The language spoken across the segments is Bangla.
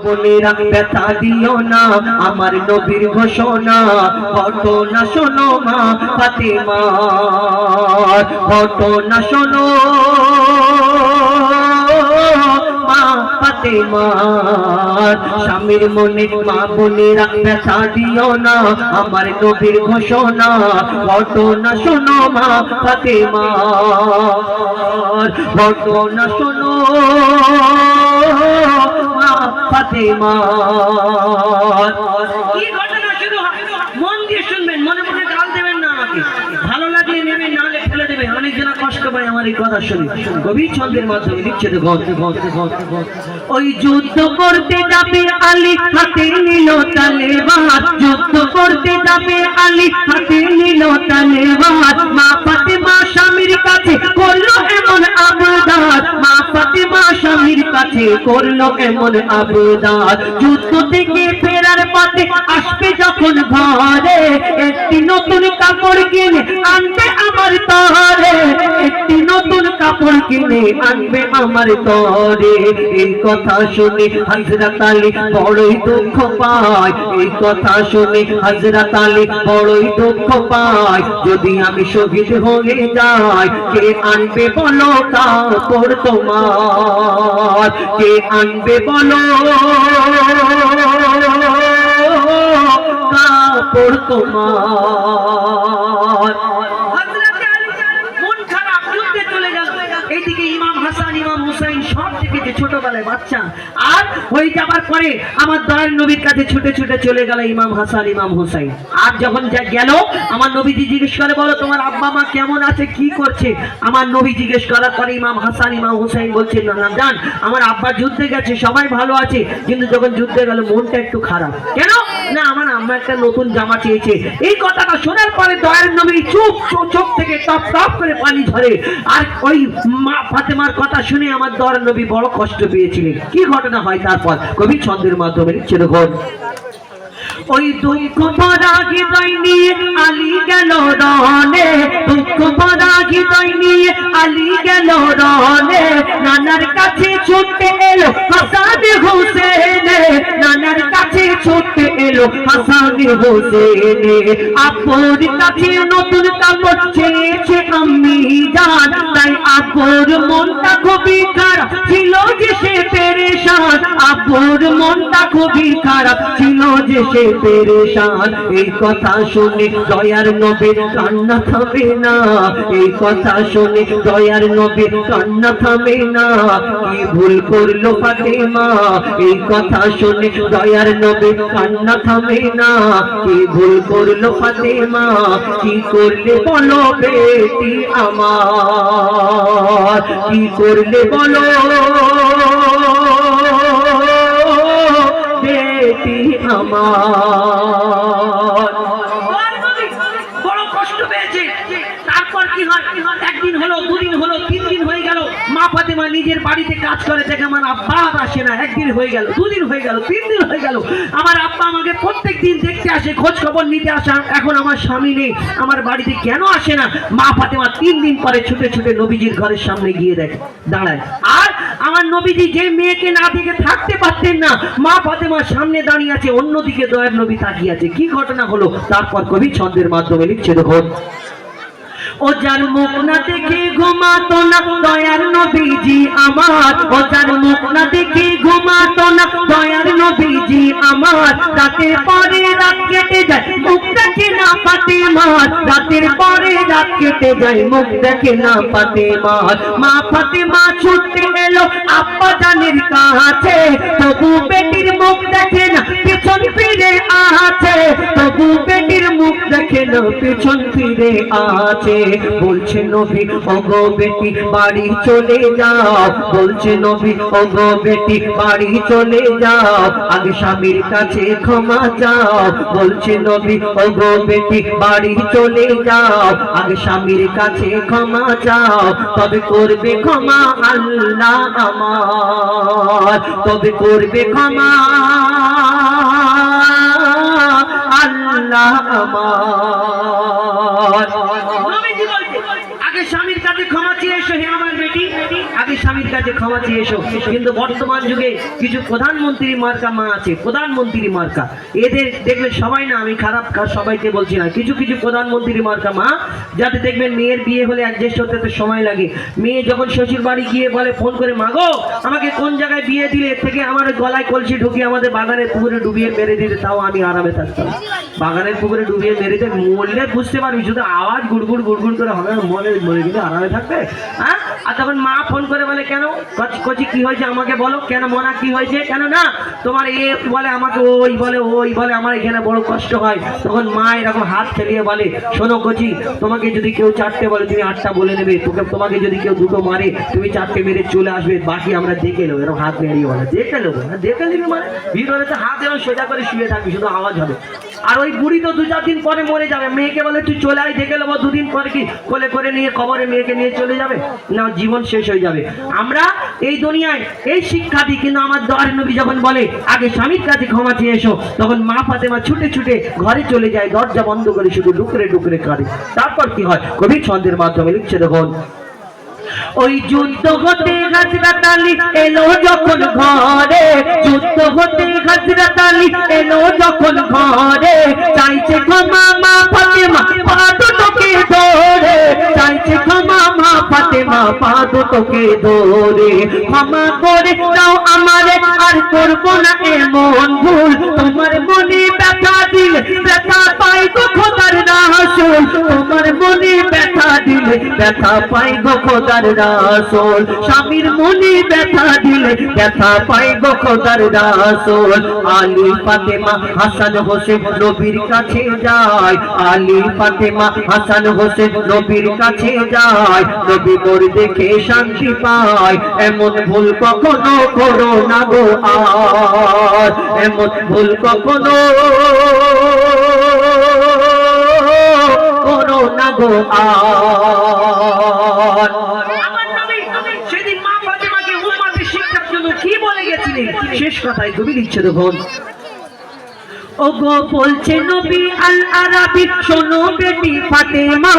বোনেরা ব্যথা দিও না, আমার নবীর ঘোষণা ঘটনা শোনো মা ফাতেমার, ঘটনা শোনো মা ফাতেমার। স্বামীর মনে মা বোনেরা ব্যথা দিও না, আমার নবীর ঘোষণা ঘটনা শোনো মা ফাতেমার, ঘটনা শোনো ফাতেমার। কি ঘটনা শুরু হয় মন দিয়ে শুনবেন, মনে মনে গাল দেবেন না আমাকে, ভালো লাগলে নেবেন, না হলে ফেলে দেবেন। অনেক জন কষ্ট পায় আমার এই কথা শুনে। কবি ছন্দের মাধ্যমে লিখছে তো ওই যুদ্ধ করতে যাবে আলী হাতে নিল তালেবান, যুদ্ধ করতে যাবে আলী হাতে নিল তালেবান। মা ফাতেমা স্বামীর কাছে করলো এমন আবদার, মা ফাতেমা স্বামীর কাছে করলো এমন আবদার। যুদ্ধ থেকে ফেরার পথে আসবে যখন ঘরে, একটি নতুন কাপড় কিনে আনবে আমার তরে, একটি নতুন কাপড় কিনে আনবে আমার তরে। এই কথা শুনে হযরত আলী বড়ই দুঃখ পায়, এই কথা শুনে হযরত আলী বড়ই দুঃখ পায়। যদি আমি শহীদ হয়ে যাই, কে আনবে বলো কাপড় তোমার, কে আনবে বলো কাপড় তোমার। মন খারাপ, যুদ্ধে চলে গেল। এইদিকে ইমাম হাসান ইমাম হুসাইন সব দেখেছে ছোটবেলায় বাচ্চা, আর হয়ে যাবার পরে আমার দয়ার নবীর কাছে ছুটে ছুটে চলে গেল ইমাম হাসান ইমাম হুসাইন। আর যখন গেল আমার নবীজি জিজ্ঞেস করে, বলো তোমার আব্বা মা কেমন আছে, কি করছে? আমার নবী জিজ্ঞেস করার পরে ইমাম হাসান ইমাম হুসাইন বলছে, না না জান, আমার আব্বা যুদ্ধে গেছে, সবাই ভালো আছে, কিন্তু যখন যুদ্ধে গেল মনটা একটু খারাপ। কেন? না আমার আম্মা একটা নতুন জামা চেয়েছে। এই কথাটা শোনার পরে দয়ার নবী চুপ, চোখ থেকে টপ টপ করে পানি ঝরে। আর ওই মা ফাতেমার কথা শুনে আমার দয়ার নবী বড় কষ্ট পেয়েছিলেন। কি ঘটনা হয় তারপর কবি ছন্দের মাধ্যমে লিখছে দেখুন। ওই দুঃখ ভরা হৃদয় নিয়ে আলী গেল রনে, দুঃখ ভরা হৃদয় নিয়ে আলী গেল রনে। নানার কাছে ছুটতে এলো হাসান হোসেন, নানার কাছে ছুটতে এলো হাসান হোসেন। আপুর কাছে নতুন কাপড় চেয়েছে আম্মি জান, তাই আপুর মনটা খুবই খারাপ ছিল যে সে পেরেশান, আপুর মনটা খুবই খারাপ ছিল যে সে পেরেশান। এই কথা শুনে দয়ার নবীর কান্না থামে না, এই কথা শুনে দয়ার নবীর কান্না থামে না। কি ভুল করলো ফাতেমা, এই কথা শুনে দয়ার নবীর কান্না থামে না। কি ভুল করলো ফাতেমা, কি করলে বলো বেটি আমার, কি করলে বলো বেটি আমার। বড় কষ্ট পেয়েছে। তারপর কি হয়? একদিন হলো, দুদিন হলো, 3 দিন হয়ে গেল। মা ফাতেমা নিজের বাড়িতে কাজ করে, দেখে আমার আব্বা আসে না। একদিন হয়ে গেল, 2 দিন হয়ে গেল, 3 দিন হয়ে গেল। আমার আব্বা আমাকে প্রত্যেক দিন দেখতে আসে, খোঁজ খবর নিতে আসা। এখন আমার স্বামী নেই, আমার বাড়িতে কেন আসে না? মা ফাতেমা 3 দিন পরে ছুটে ছুটে নবীজির ঘরের সামনে গিয়ে দেখে দাঁড়ায়। আর আমার নবীজি যে মেয়েকে না দেখে থাকতে পারতেন না, মা ফাতেমার সামনে দাঁড়িয়ে আছে, অন্যদিকে দয়ার নবী তাকিয়ে আছে। কি ঘটনা হলো তারপর কবি ছন্দের মাধ্যমে লিখছে দেখুন। ও যার মুখ না দেখে ঘুমাতো না দয়ার নবীজি আমার, ও যার মুখ না দেখে ঘুমাতো না দয়ার নবীজি আমার। রাতের পরে রাত কেটে যায়, মুখ দেখে না ফাতেমার, রাতের পরে রাত কেটে যায়, মুখ দেখে না ফাতেমার। মা ফাতেমা ছুটতে এলো আব্বা জানের কাছে, তবু বেটির মুখ দেখে না, পিছন ফিরে আছে, তবু বেটির মুখ দেখে না, পিছন ফিরে আছে। বলছে নবী ওগো বেটি বাড়ি চলে যাও, বলছে নবী ওগো বেটি বাড়ি চলে যাও, আগে স্বামীর কাছে ক্ষমা চাও। বলছে নবী ওগো বেটি বাড়ি চলে যাও, আগে স্বামীর কাছে ক্ষমা চাও, তবে করবে ক্ষমা আল্লাহ আমার, তবে করবে ক্ষমা আল্লাহ আমার। আগে স্বামীর কাছে ক্ষমা চেয়ে এসো হে আমার বেটি, আগে স্বামীর কাছে ক্ষমা চেয়ে এসো। কিন্তু বর্তমান যুগে কিছু প্রধানমন্ত্রী মার্কা মা আছে, প্রধানমন্ত্রী মার্কা, এদের দেখবে সবাই না, আমি খারাপ সবাইকে বলছি না, কিছু কিছু প্রধানমন্ত্রী মার্কা মা যাতে দেখবেন মেয়ের বিয়ে হলে অ্যাডজাস্ট হতে তো সময় লাগে। মেয়ে যখন শ্বশুর বাড়ি গিয়ে বলে ফোন করে, মাগো আমাকে কোন জায়গায় বিয়ে দিলে, এর থেকে আমার গলায় কলসি ঢুকিয়ে আমাদের বাগানের পুকুরে ডুবিয়ে মেরে দিলে তাও আমি আরামে থাকতাম। বাগানের পুকুরে ডুবিয়ে মেরে দিলে মরলে বুঝতে পারবি, শুধু আওয়াজ গুড়গুড় গুড়গুড় করে হবে, মরে মরে দিলে আরামে থাকবে। হ্যাঁ, আর তখন মা ফোন করে বলে, কেন কচি কি হয়েছে আমাকে বলো, কেন মনা কি হয়েছে, কেন না তোমার এ বলে আমাকে ওই বলে ওই বলে, আমার এখানে বড় কষ্ট হয়। তখন মা এরকম হাত ফেলিয়ে বলে, শোনো কচি, তোমাকে যদি কেউ 4টে বলে তুমি 8টা বলে নেবে, তোমাকে যদি কেউ 2টো মারে তুমি 4টে মেরে চলে আসবে, বাকি আমরা দেখে নেবো। এরকম হাত মেরিয়ে বলে, দেখে নেবো, দেখে নিবি মানে ভিতরে তো হাত এরকম সোজা করে শুয়ে থাকবি, শুধু আওয়াজ হবে। আর ওই বুড়ি তো 2-4 দিন পরে মরে যাবে। মেয়েকে বলে তুই চলে আয়, দেখে নেবো। 2 দিন পরে কি কোলে করে নিয়ে কবরে মেয়েকে নিয়ে চলে যাবে না, জীবন শেষ হয়ে যাবে। আমরা এই দুনিয়ায় এই শিক্ষা দিই, কিন্তু আমার দয়ার নবী যখন বলে আগে স্বামীর কাছে ক্ষমা চেয়ে এসো, তখন মা ফাতেমা ছুটে ছুটে ঘরে চলে যায়, দরজা বন্ধ করে শুধু ডুকরে ডুকরে কাঁদে। তারপর কি হয় কবি ছন্দের মাধ্যমে লিখছে, দেখুন, ওই যুদ্ধ হতে হযরত আলী এলো যখন ঘরে, যুদ্ধ হতে হযরত আলী এলো যখন ঘরে, চাইছে ক্ষমা মা ফাতেমা পা দুটোকে ধরে, চাইছে ক্ষমা মা ফাতেমা পা দুটোকে ধরে, ক্ষমা করে দাও আমারে আর করব না এমন ভুল, তোমার মনে ব্যথা দিলে ব্যথা পাই গো খোদার রাসূল, তোমার মনে ব্যথা দিলে ব্যথা পাই গো খোদার রাসূল, স্বামীর মনে ব্যথা দিলে ব্যথা পাই গো খোদার রাসূল। আলী ফাতেমা হাসান হোসেন নবীর কাছে যায়, আলী ফাতেমা হাসান হোসেন নবীর কাছে যায়, নবী মোর দেখে শান্তি পায়, এমন ভুল কখনো করো না গো আর, এমন ভুল কখনো করো না গো আর। সেদিন মা ফাতেমাকে উম্মতের শিক্ষার জন্য কি বলে গেছিলেন, শেষ কথায় কবি লিখছে, দেখুন, ওগো বলছে নবী আল আরাবী, শোনো বেটি ফাতেমা,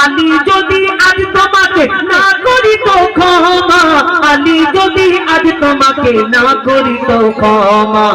আলী যদি আজ তোমাকে না করি তো ক্ষমা, আলী যদি আজ তোমাকে না করি তো ক্ষমা,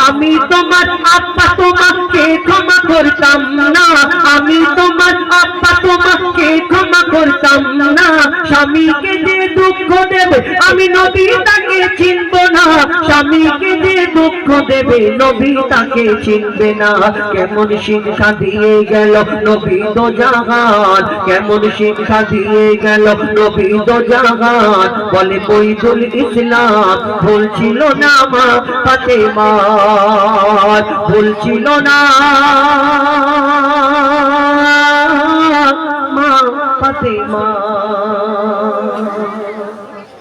আমি তোমার আব্বা তোমাকে ক্ষমা করতাম না, আমি তোমার আব্বা তোমাকে ক্ষমা করতাম না, স্বামীকে যে দুঃখ দেবে আমি নবী তাকে চিনব না, স্বামীকে যে দুঃখ দেবে নবী তাকে চিনবে না। কেমন শিক্ষা দিয়ে গেল নবী দো জাহান, কেমন শিক্ষা দিয়ে গেল নবী দো জাহান, বলে মঈদুল ইসলাম ভুল ছিল না মা ফাতেমা, ভুল ছিল না মা ফাতেমা।